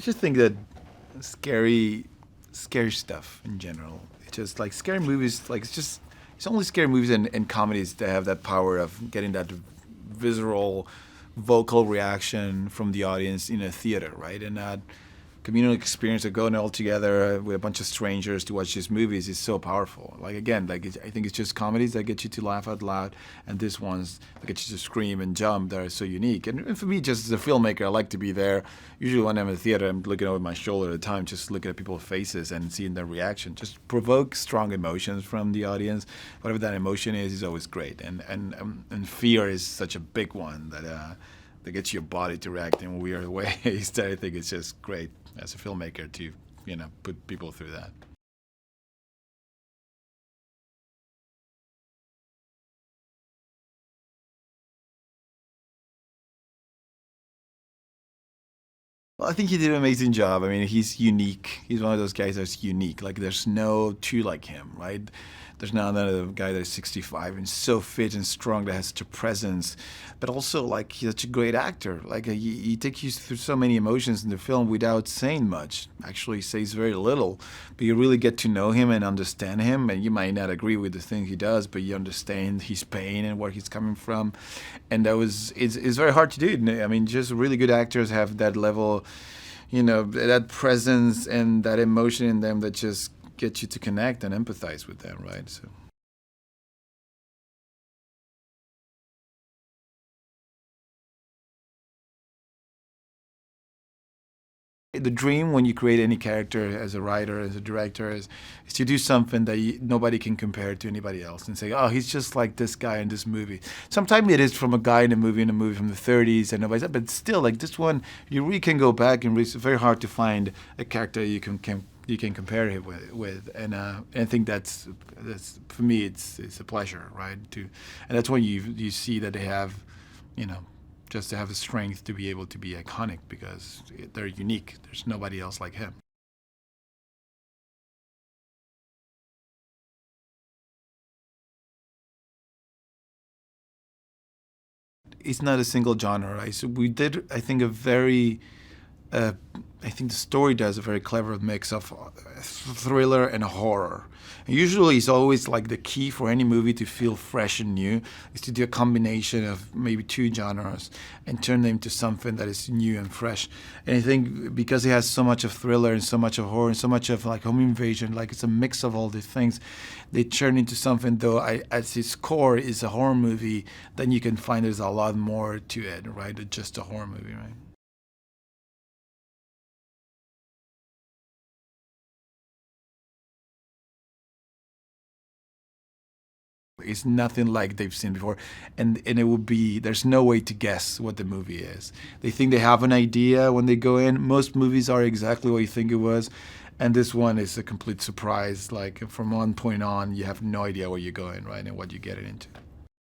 just think that scary, scary stuff in general. It's just like scary movies. Like it's only scary movies and comedies that have that power of getting that visceral, vocal reaction from the audience in a theater, right? And that communal experience of going all together with a bunch of strangers to watch these movies is so powerful. Like again, I think it's just comedies that get you to laugh out loud, and these ones that get you to scream and jump that are so unique. And for me, just as a filmmaker, I like to be there. Usually when I'm in the theater, I'm looking over my shoulder at a time, just looking at people's faces and seeing their reaction. Just provoke strong emotions from the audience. Whatever that emotion is always great. And fear is such a big one that gets your body to react in weird ways that I think it's just great as a filmmaker to, put people through that. Well, I think he did an amazing job. I mean, he's unique. He's one of those guys that's unique. Like, there's no two like him, right? There's not another guy that's 65 and so fit and strong that has such a presence, but also like he's such a great actor. Like he takes you through so many emotions in the film without saying much. Actually, he says very little, but you really get to know him and understand him. And you might not agree with the things he does, but you understand his pain and where he's coming from. And it's very hard to do. I mean, just really good actors have that level, that presence and that emotion in them that just get you to connect and empathize with them, right? So. The dream when you create any character as a writer, as a director, is to do something that nobody can compare to anybody else and say, oh, he's just like this guy in this movie. Sometimes it is from a guy in a movie from the 30s and nobody's that, but still, like this one, you really can go back and it's very hard to find a character you can compare it with. And I think that's for me, it's a pleasure, right? And that's when you see that they have, just to have the strength to be able to be iconic because they're unique. There's nobody else like him. It's not a single genre, right? So we did, I think, uh, I think the story does a very clever mix of thriller and horror. And usually, it's always like the key for any movie to feel fresh and new is to do a combination of maybe two genres and turn them into something that is new and fresh. And I think because it has so much of thriller and so much of horror and so much of like home invasion, like it's a mix of all these things, they turn into something. Though at its core is a horror movie, then you can find there's a lot more to it, right? Than just a horror movie, right? It's nothing like they've seen before, and it would be there's no way to guess what the movie is. They think they have an idea when they go in. Most movies are exactly what you think it was, and this one is a complete surprise. Like from one point on, you have no idea where you're going, right, and what you're getting into.